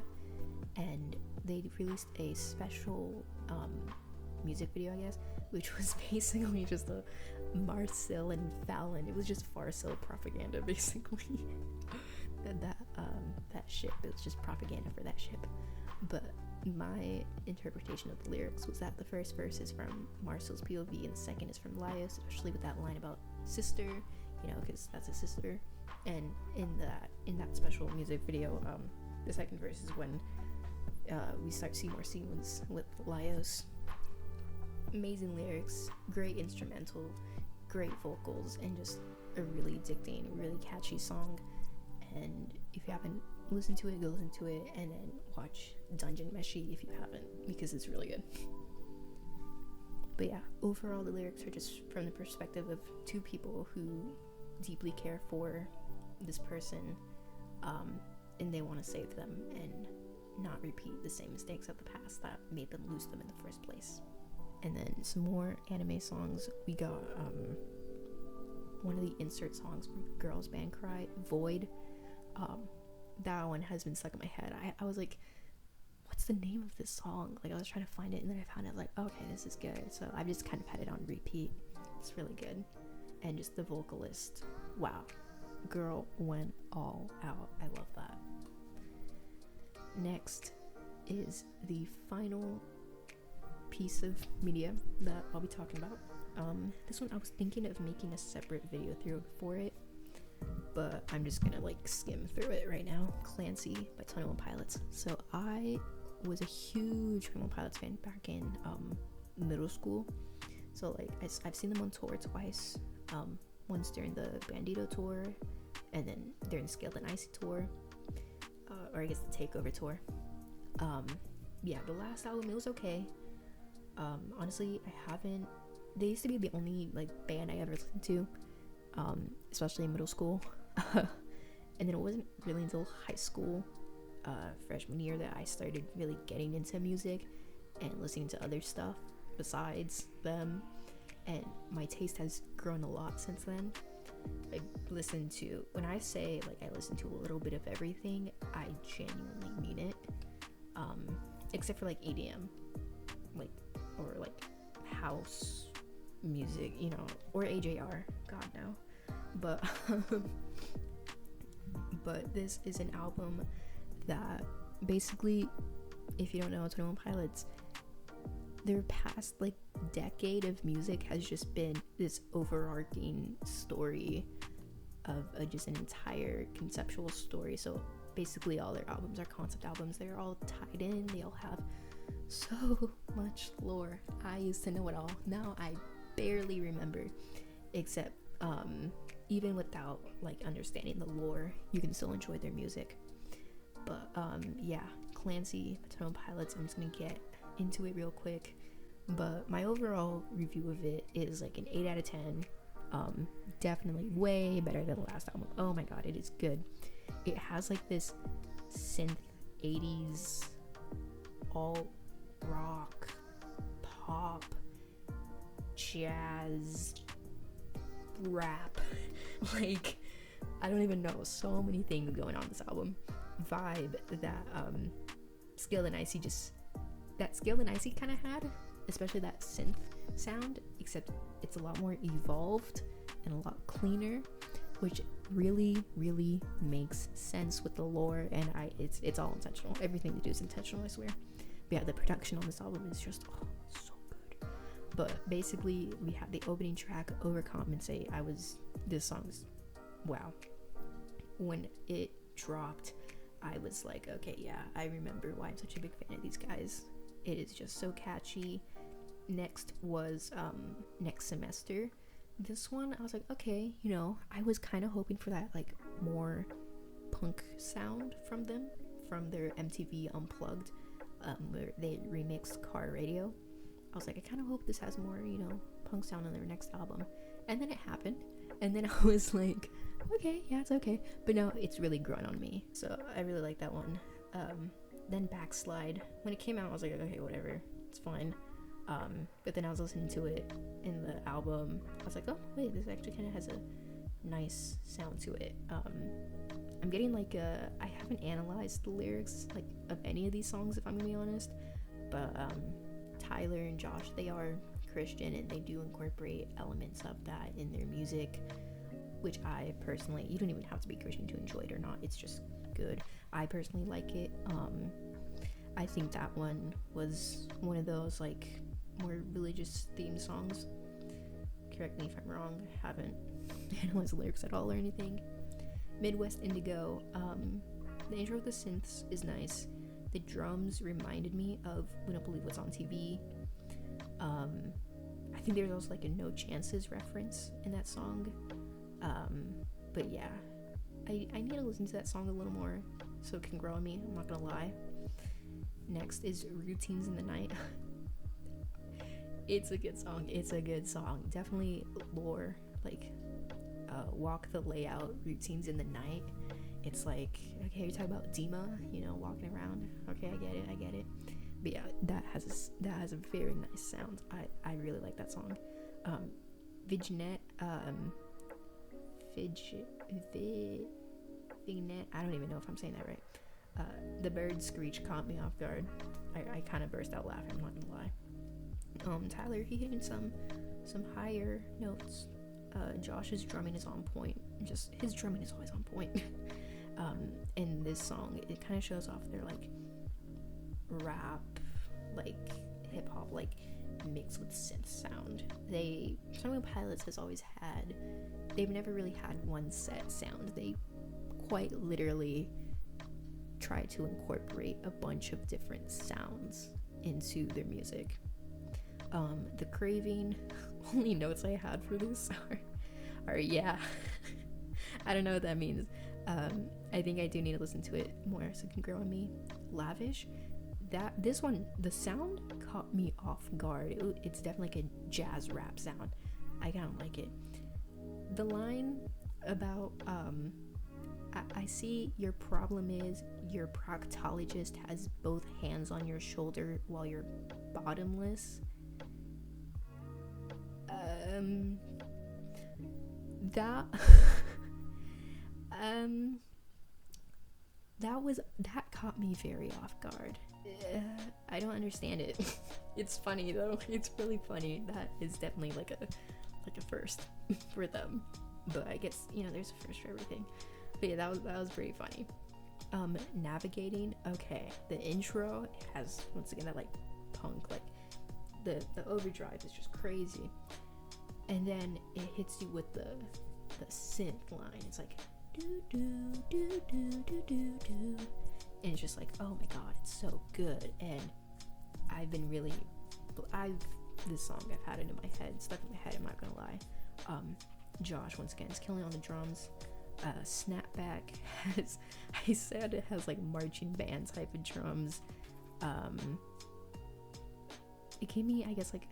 And they released a special music video, I guess, which was basically just a Marcel and Fallon. It was just Farcel propaganda, basically. that ship, it was just propaganda for that ship. But my interpretation of the lyrics was that the first verse is from Marcel's POV and the second is from Laios, especially with that line about sister, you know, because that's a sister. And in that special music video, the second verse is when we start seeing more scenes with Laios. Amazing lyrics, great instrumental, great vocals, and just a really addicting, really catchy song. And if you haven't listened to it, go listen to it, and then watch Dungeon Meshi if you haven't, because it's really good. But yeah, overall the lyrics are just from the perspective of two people who deeply care for this person, and they want to save them and not repeat the same mistakes of the past that made them lose them in the first place. And then some more anime songs. We got one of the insert songs from Girls Band Cry, Void. That one has been stuck in my head. I was like, what's the name of this song? Like, I was trying to find it, and then I found it, like, okay, this is good. So I've just kind of had it on repeat. It's really good. And just the vocalist, wow, girl went all out. I love that. Next is the final piece of media that I'll be talking about. This one I was thinking of making a separate video through for it, but I'm just gonna like skim through it right now. Clancy by 21 Pilots. So I was a huge 21 Pilots fan back in middle school. So like I've seen them on tour twice. Once during the Bandito tour, and then during the Scaled and Icy tour, or I guess the Takeover tour. Yeah, the last album, it was okay. Honestly, they used to be the only like band I ever listened to, especially in middle school. And then it wasn't really until high school, freshman year, that I started really getting into music and listening to other stuff besides them. And my taste has grown a lot since then. I listen to, when I say like I listen to a little bit of everything, I genuinely mean it. Except for like EDM, like, or like house music, you know, or AJR, God no. But but this is an album that basically, if you don't know 21 Pilots, their past like decade of music has just been this overarching story of just an entire conceptual story. So basically all their albums are concept albums. They're all tied in. They all have so much lore. I used to know it all. Now I barely remember, except even without like understanding the lore, you can still enjoy their music. But yeah, Clancy, the 21 Pilots, I'm just gonna get into it real quick. But my overall review of it is like an 8 out of 10. Definitely way better than the last album. Oh my god, it is good. It has like this synth 80s alt rock pop jazz rap like I don't even know, so many things going on this album vibe that Scaled and Icy kind of had, especially that synth sound, except it's a lot more evolved and a lot cleaner, which really makes sense with the lore. And it's all intentional. Everything they do is intentional, I swear. But yeah, the production on this album is just so good. But basically we have the opening track, Overcompensate. This song's wow. When it dropped, I was like, okay, yeah, I remember why I'm such a big fan of these guys. It is just so catchy. Next was Next Semester. This one, I was like, okay, you know, I was kind of hoping for that like more punk sound from them, from their MTV Unplugged, where they remixed Car Radio. I was like, I kind of hope this has more, you know, punk sound on their next album. And then it happened, and then I was like, okay, yeah, it's okay. But no, it's really grown on me, so I really like that one. Then Backslide. When it came out, I was like, okay, whatever, it's fine. But then I was listening to it in the album. I was like, oh wait, this actually kind of has a nice sound to it. I'm getting like I haven't analyzed the lyrics like of any of these songs, if I'm gonna be honest. But Tyler and Josh, they are Christian, and they do incorporate elements of that in their music, which I personally, you don't even have to be Christian to enjoy it or not. It's just good. I personally like it. I think that one was one of those like more religious theme songs. Correct me if I'm wrong. I haven't analyzed the lyrics at all or anything. Midwest Indigo. The intro of the synths is nice. The drums reminded me of We Don't Believe What's on TV. I think there's also like a No Chances reference in that song. But yeah, I need to listen to that song a little more so it can grow on me, I'm not gonna lie. Next is Routines in the Night. It's a good song. Definitely lore, like Walk the Layout, Routines in the Night. It's like, okay, you're talking about Dima, you know, walking around. Okay, I get it. But yeah, that has a very nice sound. I really like that song. Vignette, Vignette, I don't even know if I'm saying that right. The bird screech caught me off guard. I kind of burst out laughing, I'm not gonna lie. Tyler, he hitting some higher notes. Josh's drumming is on point. Just his drumming is always on point. In this song, it kind of shows off their like rap, like hip hop, like mixed with synth sound. 21 Pilots has always had. They've never really had one set sound. They quite literally try to incorporate a bunch of different sounds into their music. The Craving, only notes I had for this are yeah. I don't know what that means. I think I do need to listen to it more so it can grow on me. Lavish, this one, the sound caught me off guard. It's definitely like a jazz rap sound. I kind of like it. The line about I see your problem is your proctologist has both hands on your shoulder while you're bottomless. that caught me very off guard. I don't understand it. It's funny though. It's really funny. That is definitely like a first for them. But I guess, you know, there's a first for everything. But yeah, that was pretty funny. Navigating. Okay, the intro has once again that like punk, like the overdrive is just crazy, and then it hits you with the synth line. It's like do do do do do do do, and it's just like, oh my god, it's so good. And this song, I've had it in my head, stuck in my head, I'm not gonna lie. Josh once again is killing on the drums. Snapback has, I said it has like marching band type of drums. It gave me, I guess, like,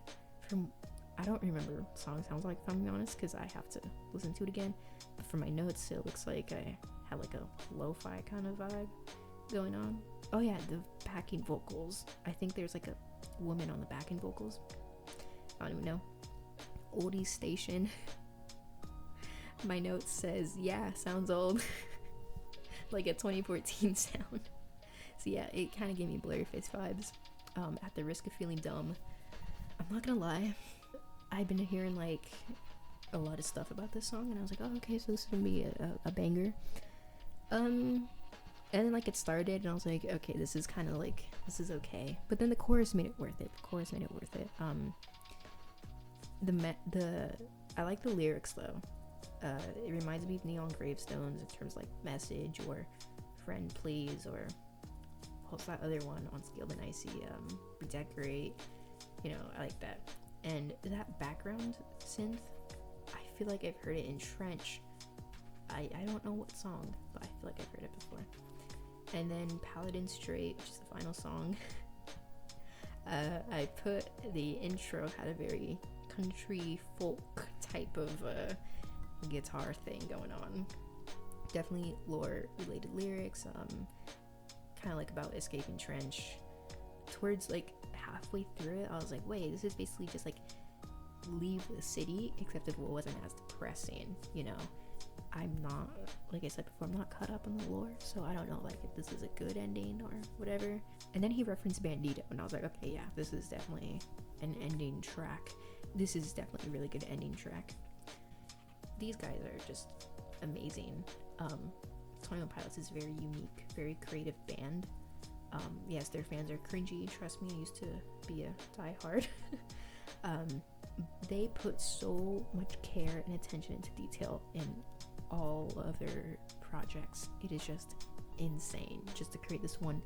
from, I don't remember what the song sounds like, if I'm being honest, because I have to listen to it again. But for my notes, it looks like I had like a lo-fi kind of vibe going on. Oh yeah, the backing vocals. I think there's like a woman on the backing vocals. I don't even know. Oldie Station. My note says, yeah, sounds old. Like a 2014 sound. So yeah, it kind of gave me Blurryface vibes. At the risk of feeling dumb, I'm not gonna lie, I've been hearing like a lot of stuff about this song, and I was like, oh, okay, so this is gonna be a banger. And then like it started, and I was like, okay, this is kind of like, this is okay. But then the chorus made it worth it. I like the lyrics though. It reminds me of Neon Gravestones in terms of like message or friend please, or what's that other one on Scaled and Icy, Redecorate. You know, I like that. And that background synth, I feel like I've heard it in Trench. I don't know what song, but I feel like I've heard it before. And then Paladin Straight, which is the final song. I put the intro had a very country folk type of guitar thing going on. Definitely lore related lyrics, kind of like about escaping Trench. Towards like halfway through it, I was like, wait, this is basically just like leave the city, except if it wasn't as depressing, you know. I'm not, like I said before, I'm not caught up in the lore, so I don't know like if this is a good ending or whatever. And then he referenced Bandito, and I was like, okay, yeah, this is definitely an ending track. This is definitely a really good ending track. These guys are just amazing. 21 Pilots is a very unique, very creative band. Yes, their fans are cringy, trust me, I used to be a diehard. They put so much care and attention into detail in all of their projects. It is just insane just to create this one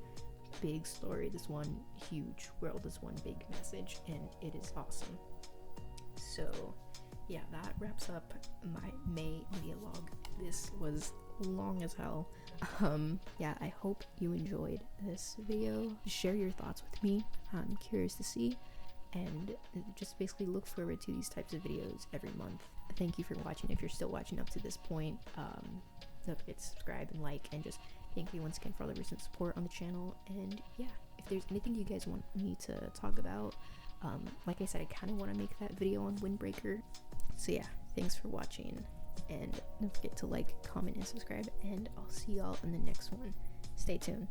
big story, this one huge world, this one big message, and it is awesome. So yeah, that wraps up my May media log. This was long as hell. Yeah, I hope you enjoyed this video. Share your thoughts with me. I'm curious to see, and just basically look forward to these types of videos every month. Thank you for watching. If you're still watching up to this point, don't forget to subscribe and like, and just thank you once again for all the recent support on the channel. And yeah, if there's anything you guys want me to talk about, like I said, I kind of want to make that video on Windbreaker. So yeah, thanks for watching, and don't forget to like, comment, and subscribe, and I'll see y'all in the next one. Stay tuned.